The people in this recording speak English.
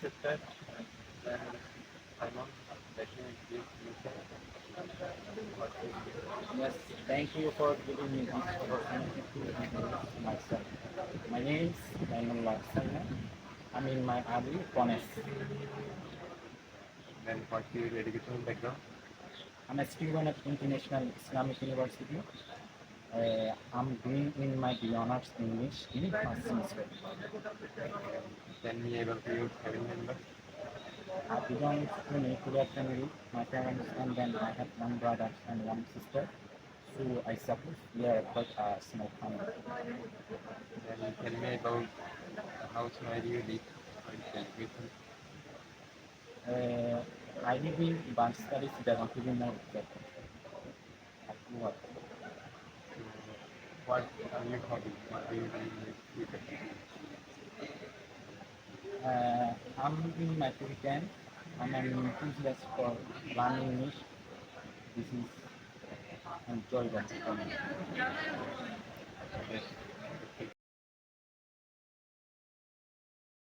sister, and then Simon, let me introduce Yes, thank you for giving me this opportunity to introduce myself. My name is Maimullah Salman. I'm in my early 20s. then what's your educational background? I'm a student at International Islamic University. I'm doing in my B honors English in first semester. Tell me about your family members. I belong to a nuclear family. My parents and then I have one brother and one sister. So I suppose we are quite a small family. Then tell me about the house where you live and celebration. Uh, I live in Banskari, Sitagan, to be more exact. I grew up. So, what are your hobbies? What do you do in your free time? I'm in my free time. I'm an enthusiast for learning niche. This is enjoyable for me. Yes.